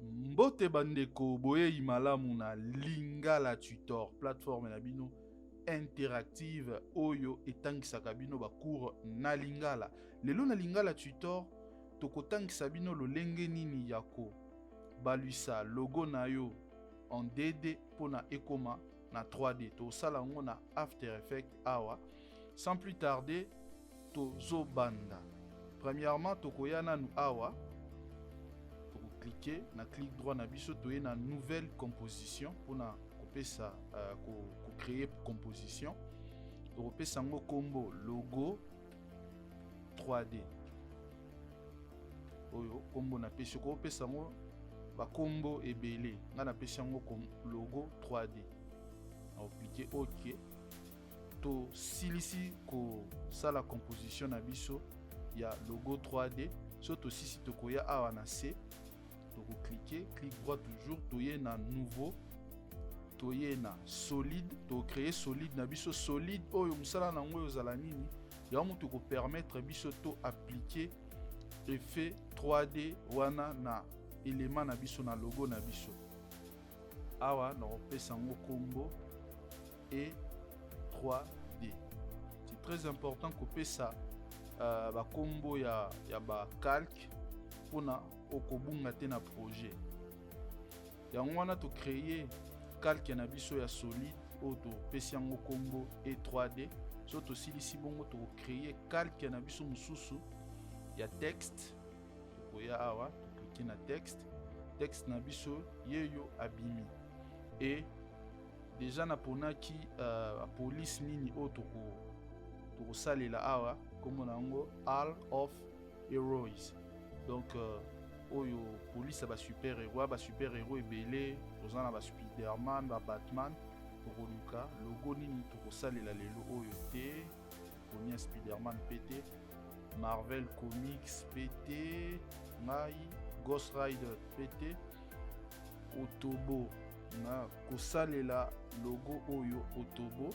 Mbote bandeko boye imalamu na Lingala Tutor, plateforme na bino interactive oyo etangisaka bino bacours na Lingala. Lelo na Lingala Tutor tokotangisa bino lolenge nini yako baluisa logo na yo en 2D pona ekoma na 3D. Tosala ngo na After Effects awa. Sans plus tarder, tozo banda. Premièrement, tokoya nanu awa. Cliquer na clic droit na biso toye na nouvelle composition pour na kopesa créer composition to kopesa ngo kombo logo 3D oyo kombo na pesi ko kopesa ngo ba kombo ebele nga na pesi ngo comme logo 3D na cliquer OK to silisi ko sala composition na biso ya logo 3D so to sisi to koya awa na C. Cliquer, clic droit toujours, toye na nouveau, toye na solide, to créer solide na biso solide oyo musala na ngo yozala nini ya mutu ko permettre biso to appliquer effet 3D wana na élément na biso na logo na biso awa na kopesa ngo kombo et 3D. C'est très important ko pesa ba kombo ya ba calque pona okobunga te na projet yango wana to créer calque na biso ya solide oyo topesi yango kombo et 3D so tosilisi bongo to créer calque na biso mosusu ya texte tokoya awa toklike na texte na biso yeyo abimi et déjà naponaki police nini oyo tokosalela awa kombo na yango All of Heroes. Donc oyo police ba super héros ebele tozana ba Spider-Man ba Batman tokoluka logo nini tokosalela lelo oyo te konia Spider-Man PT Marvel Comics PT ngai Ghost Rider PT Otobo na kosalela logo oyo Otobo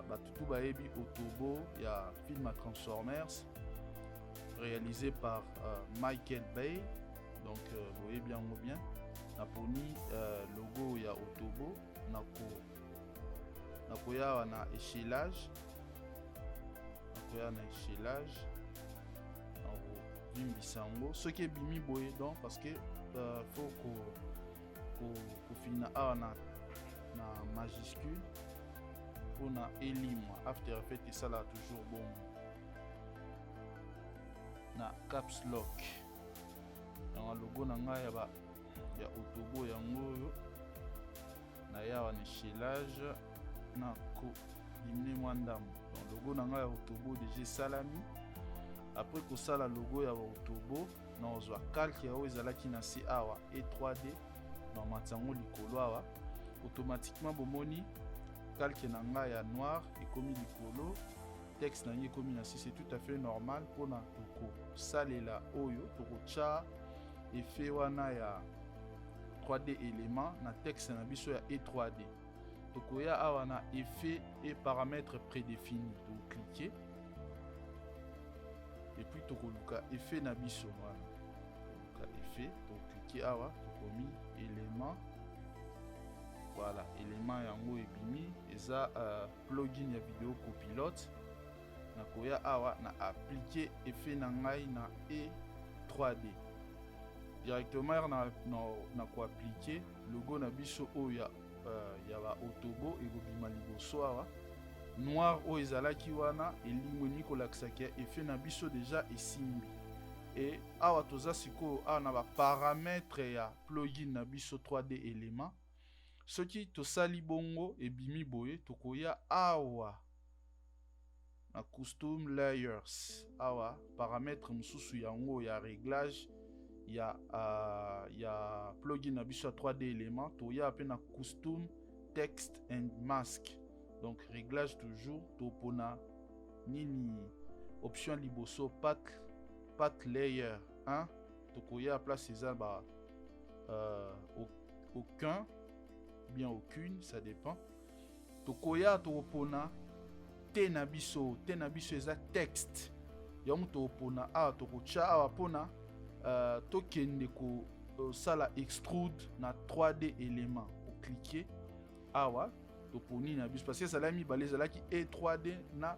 batutu bayebi Otobo ya film à Transformers réalisé par Michael Bay. Donc vous voyez bien naponi logo ya Otobo nakoya na échelage vimbisa yango soki ebimi boye donc parce que faut ko fina awa na majuscule pona elimwa After Effects esala toujours bon na caps lock na logo na ngai ya Otobo yango oyo na yawa na échelage na ko dimine mwandam. Donc logo na ngai ya Otobo déjà salami après ko sala logo ya Otobo na ozwa calque ya oyo ezalaki na C awa et 3D na matango likolo awa automatiquement bomoni calque na ngai ya noir ekomi likolo texte na ngai komi na si c'est tout à fait normal pona toko salela oyo toko cha effet wana ya 3D élément na texte na biso ya E3D toko ya awa na effet et paramètres prédéfinis to cliquer et puis toko luka effet na biso wana luka effet to cliquer awa toko mi élément. Voilà élément yango ebimi eza plugin ya vidéo copilote nakoya awa na appliquer effet na ngai na E3D directement na ko appliquer logo na biso oyo ya ba Otobo ekobima liboso awa noir oyo ezalaki wana elingweni kolakisaki ya effet na biso déjà esimbi et awa toza sikoyo awa na ba paramètres ya plugin na biso 3D élément soki tosali bongo ebimi boye tokoya awa na custom layers awa paramètre mosusu yango ya réglage ya plugin na biso ya 3D élément toya pe na custom text and mask. Donc réglage toujours topona nini option liboso path layer hein tokoya place eza ba aucun bien aucune ça dépend tokoya topona te na biso eza texte yango topona awa tokotia awa mpona tokende kosala extrude na 3D élément okliquer awa toponi na biso parce que ezalaki mibale ezalaki e 3D na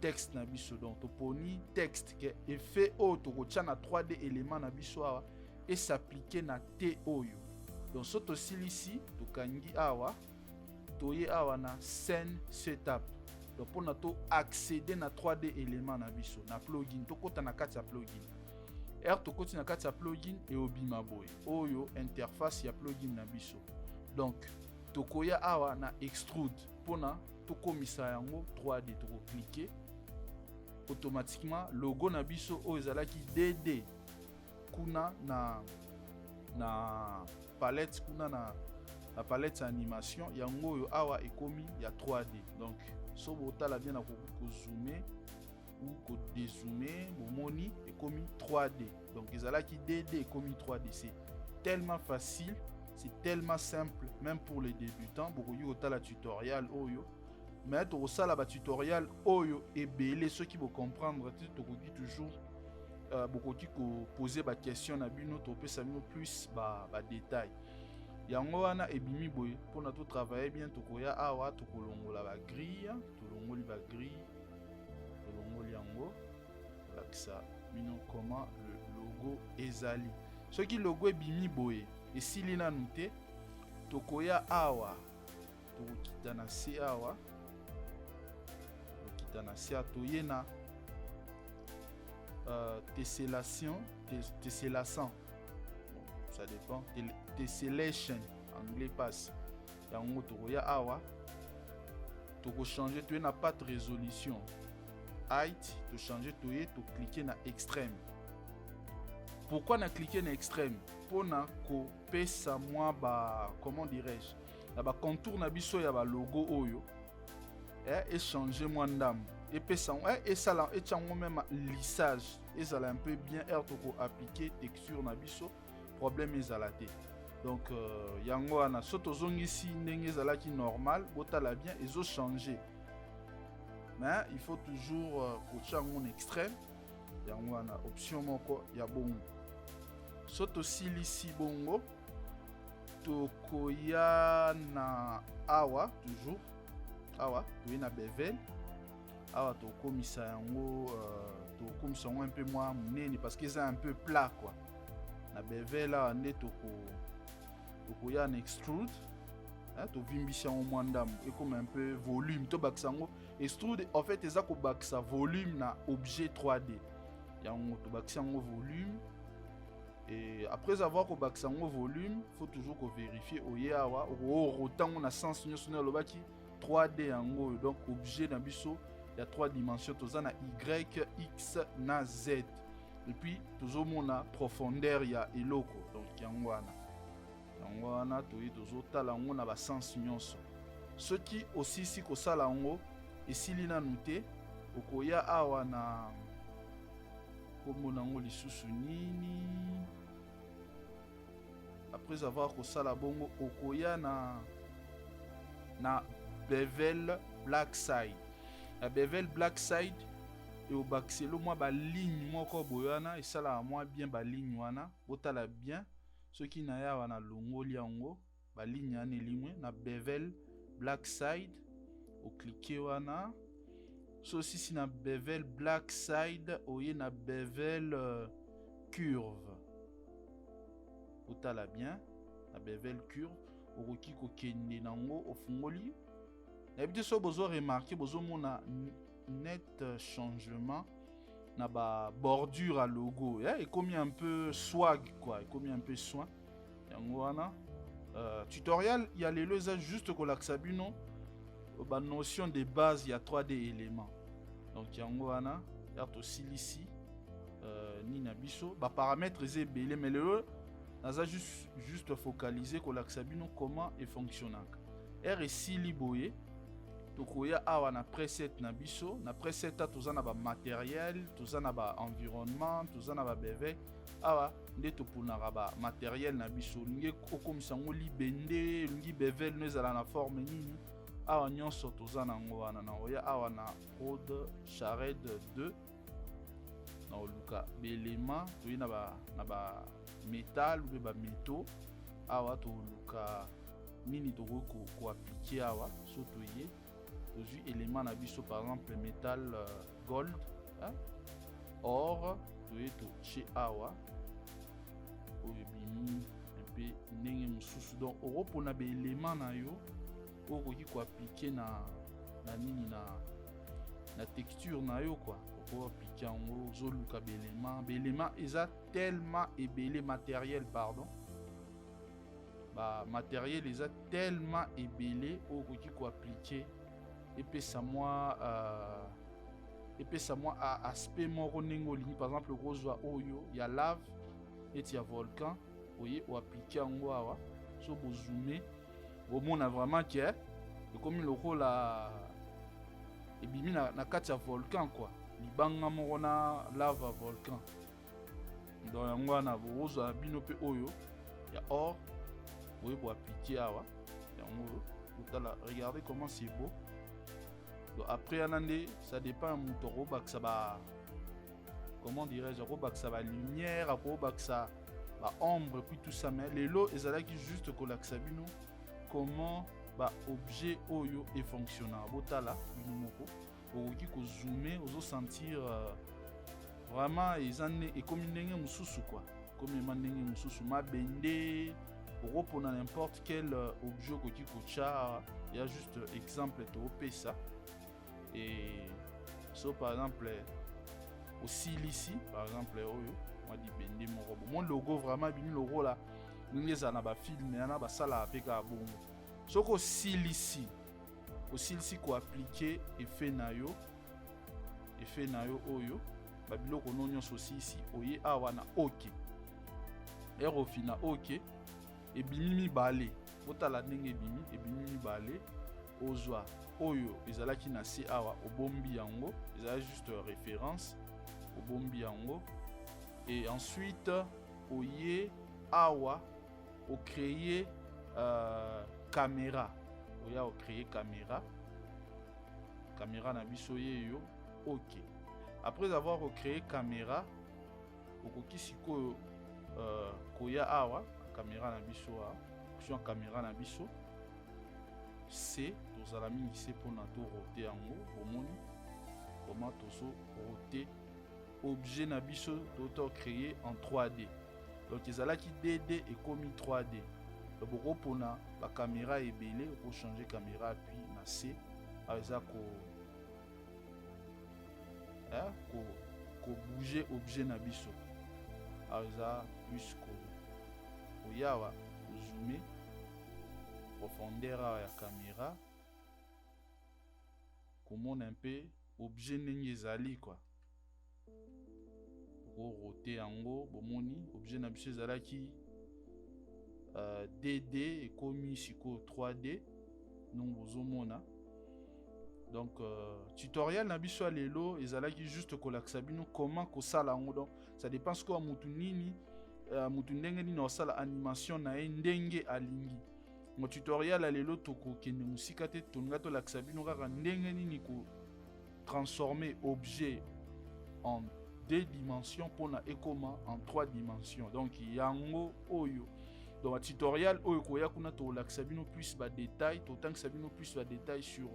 texte na biso donc toponi texte ke effet oyo tokotia na 3D élément na biso awa et s'appliquer na te oyo donc so tosilisi tokangi awa toye awa na scène setup donc mpona to accéder na 3D élément na biso na plugin tokota na kati ya plugin tokoti na kati ya plugin et obima boye oyo interface ya plugin na biso donc tokoya awa na extrude mpona tokomisa yango 3D tokokliquer automatiquement logo na biso oyo ezalaki DD kuna na palette kuna na palette animation yango oyo awa ekomi ya 3D donc so botala bien na kozoomer ou kodézoomer bomoni ekomi 3D donc ezalaki DD ekomi 3D c'est tellement facile, c'est tellement simple même pour les débutants bokoki kotala tutoriel oyo mais tokosala ba tutoriel oyo ebele ceux qui vont comprendre tokoki toujours bokoki poser ba question na bino topesa bino plus ba détail yango wana ebimi boye mpona to travailler bien tokoya awa tokolongola ba grille tolongoli ba grille tolongoli yango lakisa bino comment le logo ezali soki logo ebimi boye esili nanu te tokoya awa tokokita na se awa toye na tessellation ça dépend tessellation anglais passe yango tokoya awa tokochanger toye na patte résolution height tochanger toye tocliquer na extrême. Pourquoi na cliquer na extrême mpona kopesa mwa ba comment dirais-je na ba contour na biso ya ba logo oyo échanger mwa ndambo epesa esala etiango même lissage ezala un peu bien toko appliquer texture na biso problème ezala te donc yango wana so tozongisi ndenge ezalaki normal botala bien ezo changer mais il faut toujours kotia yango na extrême yango wana option moko ya bongo so tosilisi bongo tokoya na awa toujours awa toye na bevel awa tokomisa yango tokomisa yango un peu moins munene parce que c'est un peu plat quoi na bevel awa nde tokoya na extrude tovimbisa yango mwa ndambo ekoma un peu volume tobakisa yango extrude en fait eza kobakisa volume na objet 3D yango tobakisa yango volume et après avoir kobakisa yango volume faut toujours vérifier oye awa rotango na sens nyonso na lobaki 3D yango donc objet na biso ya 3 dimensions toza na y x na z et puis tozomona profondeur ya eloko donc yango wana toyi tozotala yango na basens nyonso soki osisi kosala yango esili nanu te okoya awa na komona yango lisusu nini après avoir kosala bongo okoya na bevel black side la bevel black side et obakiselo mwa baligne moko boye wana esalaka mwa bien baligne wana botala bien soki na ya wana longoli yango baligne wana elimwe na bevel black side okliquer wana so sisi na bevel black side oye na bevel curve botala bien na bevel curve okoki kokende nango ofungoli D'habitude, so bozo remarquer bozo mona net changement na ba bordure à logo et comme un peu swag quoi, comme un peu soin. Yango wana tutoriel il y a les lois juste ko laksabino ba notion de base il y a 3D éléments. Donc yango wana ya to silisi ni na biso ba paramètres ezebele mais le naza juste focaliser ko laksabino comment et fonctionnant. RSI liboye tokoya awa na preset na biso na preset toza na ba matériel toza na ba environnement toza na ba bevel awa nde topunaka ba matériel na biso lingi okomisa ngo libende lingi bevel no ezala na forme nini awa nyonso toza nango wana na oya awa na road Chared 2 na oluka belema toyi na ba métal ou ba métaux awa toluka nini toko ko appliquer awa so toye tozwi élément na biso par exemple métal gold hein? Or toye to chez awa oyo bimi un peu ndenge mosusu donc oropona ba élément na yo okoki ko appliquer na nini na texture na yo quoi pour appliquer yango zoluka belema eza tellement ebele matériel pardon ba matériel eza tellement ebele okoki ko appliquer epesa moi aspect moko ndenge olingi par exemple kozwa oyo ya lave eti ya volcan oye o appliquer yango awa so bozoome bomona vraiment que ekomi lokola ebimi na kati ya volcan quoi libanga moko na lava volcan donc yango wana bozwa bino mpe oyo ya or boye bo appliquer awa yango otala regardez comment c'est beau. Donc après anande ça dépend moto robakisa ba comment dirais-je robakisa ba lumière robakisa ba ombre puis tout ça mais lelo ezalaki juste kolakisa bino comment ba objet oyo e fonctionnant botala bino moko okoki ko zoomer ozo sentir vraiment ezane et comme ndenge mususu quoi comme ndenge mususu mabende oropona n'importe quel objet okoki kocha il y a juste exemple to opesa et so par exemple aussi ici par exemple oyo moi di bende mon robot mon logo vraiment bini logo là ndenge za na ba film na ba sala apeka bongo soko ici ko appliquer effet na yo oyo ba biloko no nyonso ici oye awa na OK ero fina OK et bimi balé otala ndenge bimi balé ozwa oyo ezalaki na si awa obombi yango ezala juste référence obombi yango et ensuite oye awa o créer caméra oya o créer caméra na biso yeyo OK après avoir recréé caméra okoki siko koya awa caméra na biso option caméra na biso c'est tozala mingi se pona to roter yango omoni comment tozo roter objet na biso to créer en 3D donc ezalaki 2D et komi 3D donc bokopona ba caméra ebele pour changer caméra puis na C eza ko bouger objet na biso eza plus ko yawa zoomer profondeur ya caméra comment un peu objet ndenge ezali quoi pour roter yango bomoni objet na biso ezalaki 2D et komi siko 3D non bozomona donc tutoriel na biso lelo ezalaki juste kolakisa bino comment kosala yango donc ça dépend ce que mutu nini mutu ndenge nini osala animation na ye ndenge alingi mo tutoriel lelo tokokende musika te tonga tolakisa bino kaka ndenge nini ko transformer objet en 2 dimensions pour na ekoma en 3 dimensions donc yango oyo donc tutoriel oyo koya kuna tolakisa bino plus ba détail totangisa bino plus ba détail sur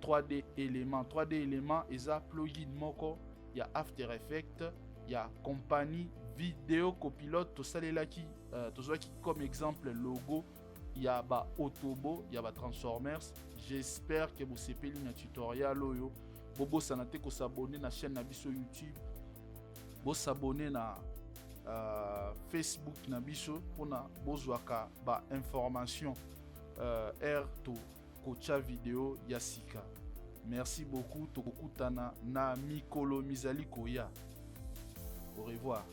3D éléments eza plugin moko ya After Effects ya compagnie vidéo copilote tosalelaki tozwaki comme exemple logo ya ba Autobo ya ba Transformers. J'espère que vous sepeli na tutoriel oyo bobo sanate ko s'abonner na chaîne na biso YouTube bo s'abonner na Facebook na biso pona bozwaka ba information to kocha vidéo ya sika. Merci beaucoup tokokutana na mikolo mizali koya. Au revoir.